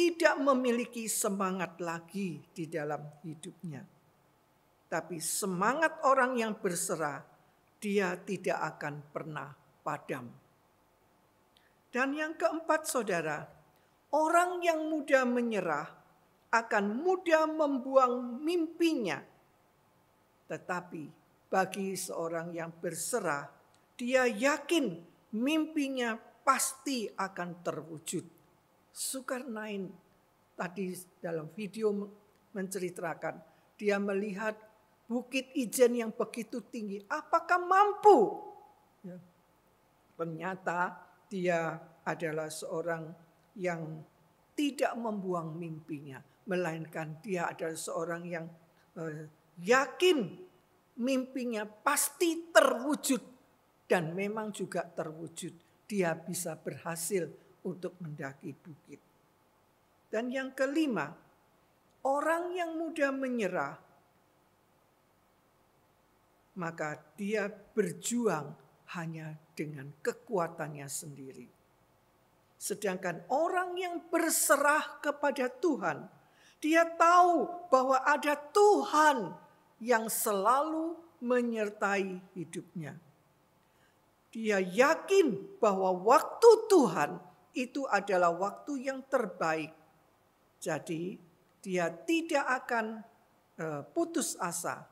tidak memiliki semangat lagi di dalam hidupnya. Tapi semangat orang yang berserah, dia tidak akan pernah padam. Dan yang keempat, saudara, orang yang mudah menyerah akan mudah membuang mimpinya. Tetapi bagi seorang yang berserah, dia yakin mimpinya pasti akan terwujud. Zulkarnain tadi dalam video menceritakan, dia melihat Bukit Ijen yang begitu tinggi, apakah mampu? Ya. Ternyata dia adalah seorang yang tidak membuang mimpinya, melainkan dia adalah seorang yang yakin mimpinya pasti terwujud, dan memang juga terwujud. Dia bisa berhasil untuk mendaki bukit. Dan yang kelima, orang yang mudah menyerah, maka dia berjuang hanya dengan kekuatannya sendiri. Sedangkan orang yang berserah kepada Tuhan, dia tahu bahwa ada Tuhan yang selalu menyertai hidupnya. Dia yakin bahwa waktu Tuhan itu adalah waktu yang terbaik. Jadi dia tidak akan putus asa.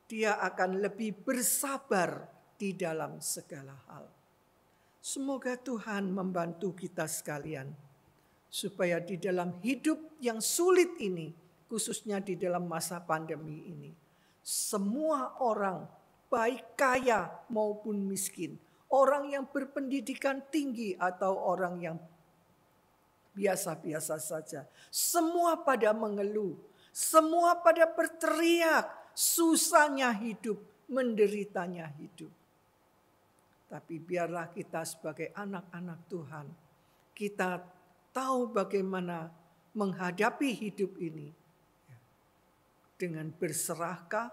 Dia akan lebih bersabar di dalam segala hal. Semoga Tuhan membantu kita sekalian, supaya di dalam hidup yang sulit ini, khususnya di dalam masa pandemi ini, semua orang, baik kaya maupun miskin, orang yang berpendidikan tinggi atau orang yang biasa-biasa saja, semua pada mengeluh, semua pada berteriak, susahnya hidup, menderitanya hidup. Tapi biarlah kita sebagai anak-anak Tuhan, kita tahu bagaimana menghadapi hidup ini. Dengan berserahkah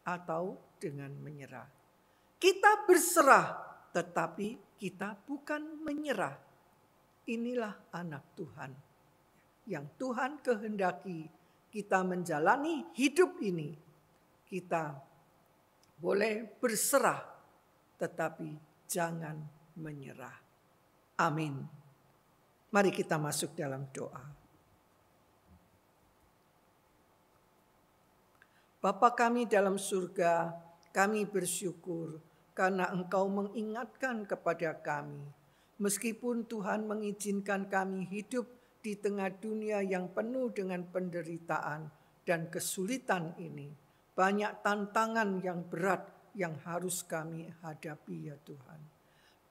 atau dengan menyerah. Kita berserah, tetapi kita bukan menyerah. Inilah anak Tuhan. Yang Tuhan kehendaki kita menjalani hidup ini. Kita boleh berserah, tetapi jangan menyerah. Amin. Mari kita masuk dalam doa. Bapa kami dalam surga, kami bersyukur karena Engkau mengingatkan kepada kami. Meskipun Tuhan mengizinkan kami hidup di tengah dunia yang penuh dengan penderitaan dan kesulitan ini, banyak tantangan yang berat yang harus kami hadapi ya Tuhan.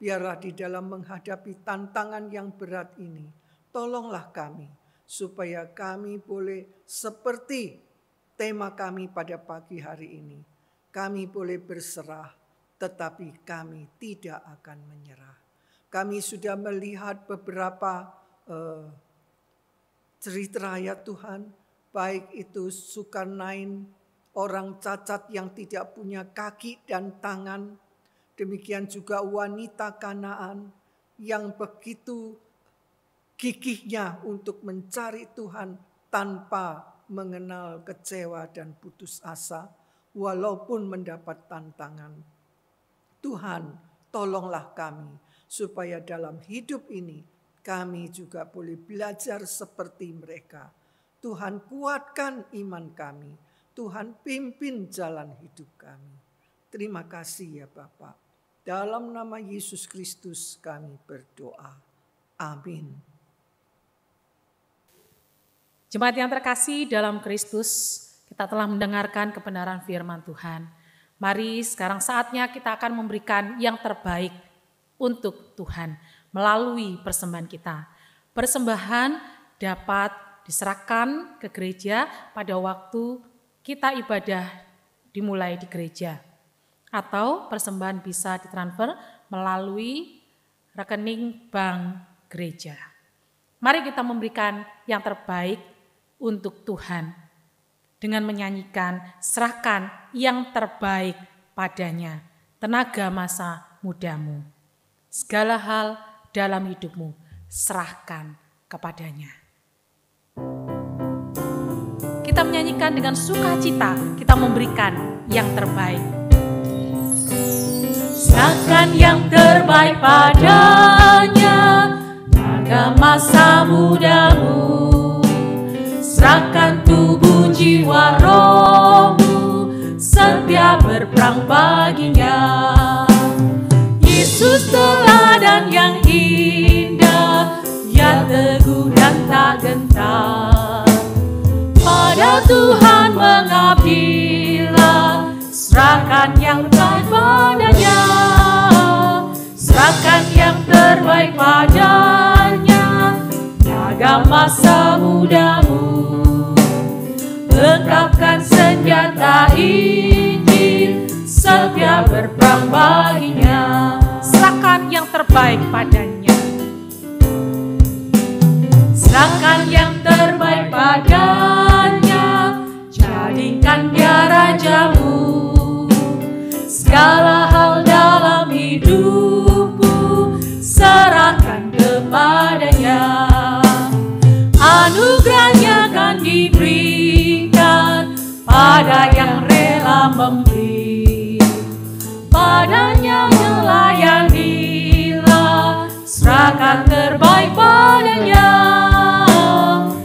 Biarlah di dalam menghadapi tantangan yang berat ini, tolonglah kami supaya kami boleh seperti tema kami pada pagi hari ini. Kami boleh berserah, tetapi kami tidak akan menyerah. Kami sudah melihat beberapa cerita ya Tuhan, baik itu Zulkarnain, orang cacat yang tidak punya kaki dan tangan. Demikian juga wanita Kanaan yang begitu gigihnya untuk mencari Tuhan tanpa mengenal kecewa dan putus asa walaupun mendapat tantangan. Tuhan, tolonglah kami supaya dalam hidup ini kami juga boleh belajar seperti mereka. Tuhan, kuatkan iman kami. Tuhan, pimpin jalan hidup kami. Terima kasih ya Bapa. Dalam nama Yesus Kristus kami berdoa. Amin. Jemaat yang terkasih dalam Kristus, kita telah mendengarkan kebenaran firman Tuhan. Mari sekarang saatnya kita akan memberikan yang terbaik untuk Tuhan melalui persembahan kita. Persembahan dapat diserahkan ke gereja pada waktu kita ibadah dimulai di gereja. Atau persembahan bisa ditransfer melalui rekening bank gereja. Mari kita memberikan yang terbaik untuk Tuhan dengan menyanyikan serahkan yang terbaik padanya, tenaga masa mudamu. Segala hal dalam hidupmu serahkan kepadanya. kita menyanyikan dengan sukacita, kita memberikan yang terbaik. Serahkan yang terbaik padanya, pada masa mudamu. Serahkan tubuh, jiwa, rohmu, setia berperang baginya. Yesus teladan yang indah, ya teguh dan tak gentar. Pada Tuhan mengabdilah, serahkan yang terbaik padanya. Serahkan yang terbaik padanya, jaga masa mudamu. Lengkapkan senjata Injil, setia berperang baginya. Serahkan yang terbaik padanya. Serahkan yang terbaik padanya, jadikan dia rajamu. Segala hal dalam hidupmu, serahkan kepadanya. Anugerahnya akan diberikan pada yang rela memberi. Padanya melayanilah, serahkan terbaik padanya.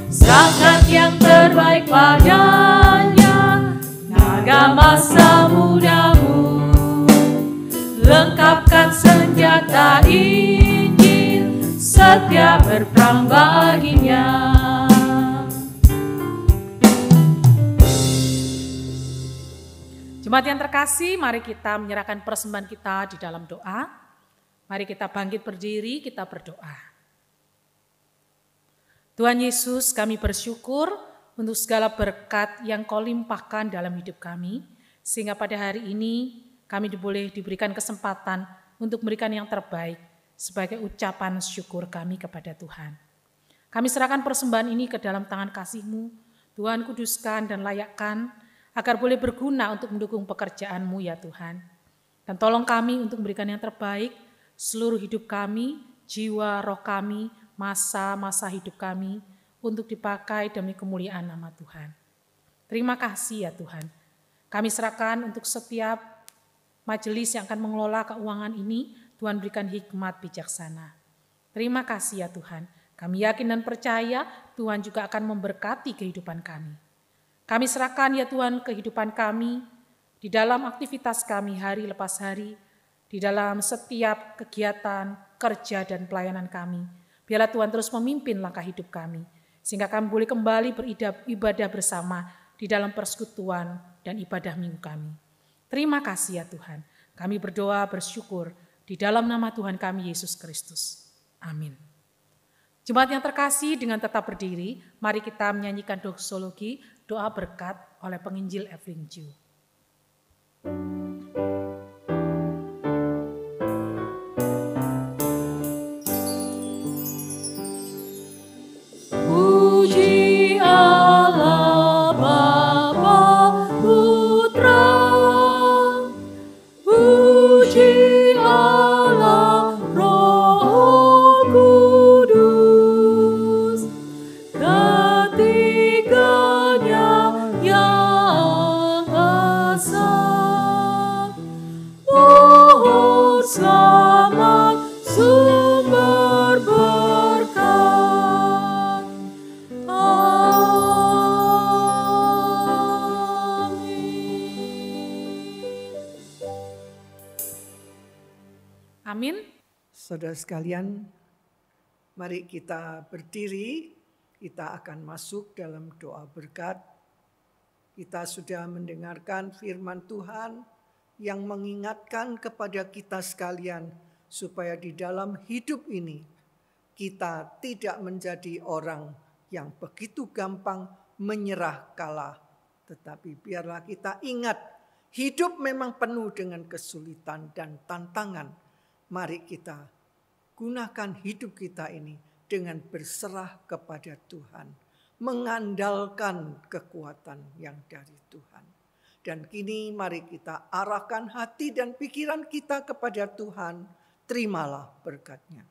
Serahkan yang terbaik padanya, naga masa mudamu. Lengkapkan senjata Injil, setia berperang baginya. Jemaat yang terkasih, mari kita menyerahkan persembahan kita di dalam doa. Mari kita bangkit berdiri, kita berdoa. Tuhan Yesus, kami bersyukur untuk segala berkat yang Kau limpahkan dalam hidup kami, sehingga pada hari ini kami boleh diberikan kesempatan untuk memberikan yang terbaik sebagai ucapan syukur kami kepada Tuhan. Kami serahkan persembahan ini ke dalam tangan kasih-Mu. Tuhan, kuduskan dan layakkan agar boleh berguna untuk mendukung pekerjaan-Mu ya Tuhan. Dan tolong kami untuk memberikan yang terbaik seluruh hidup kami, jiwa, roh kami, masa-masa hidup kami untuk dipakai demi kemuliaan nama Tuhan. Terima kasih ya Tuhan. Kami serahkan untuk setiap majelis yang akan mengelola keuangan ini, Tuhan berikan hikmat bijaksana. Terima kasih ya Tuhan. Kami yakin dan percaya Tuhan juga akan memberkati kehidupan kami. Kami serahkan ya Tuhan kehidupan kami di dalam aktivitas kami hari lepas hari, di dalam setiap kegiatan, kerja dan pelayanan kami. Biarlah Tuhan terus memimpin langkah hidup kami, sehingga kami boleh kembali beribadah bersama di dalam persekutuan dan ibadah minggu kami. Terima kasih ya Tuhan. Kami berdoa bersyukur di dalam nama Tuhan kami Yesus Kristus. Amin. Jemaat yang terkasih, dengan tetap berdiri, mari kita menyanyikan doksologi, doa berkat oleh penginjil Evelyn Ju. Puji Allah Bapa Putra, puji Allah Roh Kudus, ketiganya yang esa. Mohon selamat sumber berkat. Amin. Saudara sekalian, mari kita berdiri, kita akan masuk dalam doa berkat. Kita sudah mendengarkan firman Tuhan yang mengingatkan kepada kita sekalian supaya di dalam hidup ini kita tidak menjadi orang yang begitu gampang menyerah kalah. Tetapi biarlah kita ingat, hidup memang penuh dengan kesulitan dan tantangan. Mari kita gunakan hidup kita ini dengan berserah kepada Tuhan, mengandalkan kekuatan yang dari Tuhan. Dan kini mari kita arahkan hati dan pikiran kita kepada Tuhan, terimalah berkat-Nya.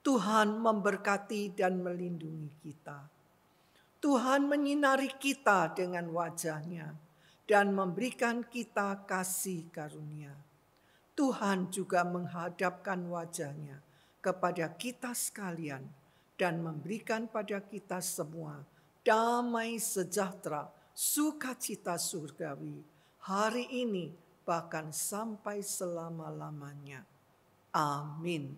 Tuhan memberkati dan melindungi kita. Tuhan menyinari kita dengan wajah-Nya dan memberikan kita kasih karunia. Tuhan juga menghadapkan wajah-Nya kepada kita sekalian dan memberikan pada kita semua damai sejahtera, sukacita surgawi, hari ini bahkan sampai selama-lamanya. Amin.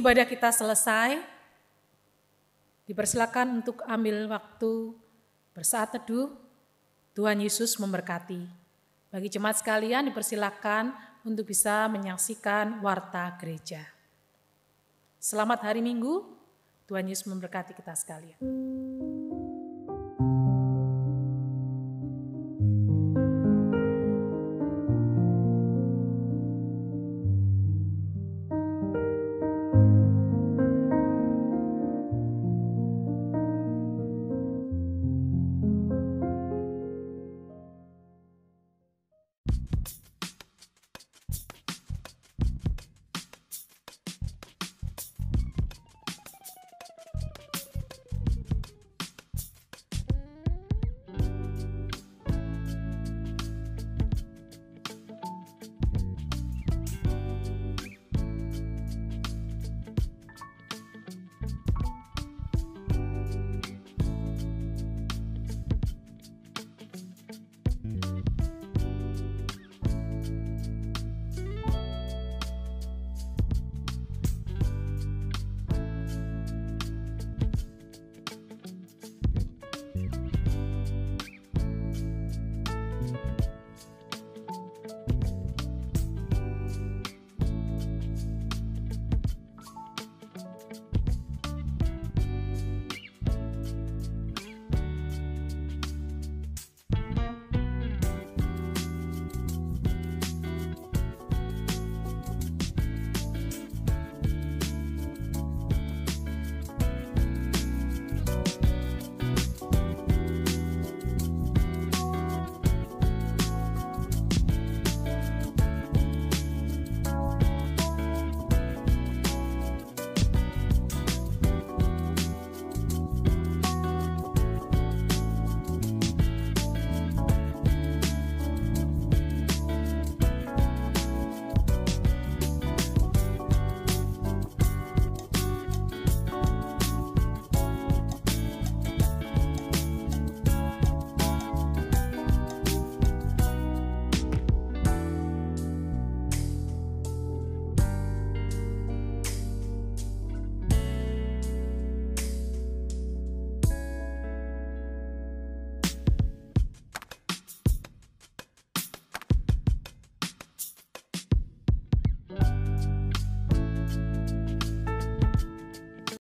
Ibadah kita selesai. Dipersilakan untuk ambil waktu bersaat teduh. Tuhan Yesus memberkati. Bagi jemaat sekalian dipersilakan untuk bisa menyaksikan warta gereja. Selamat hari Minggu. Tuhan Yesus memberkati kita sekalian.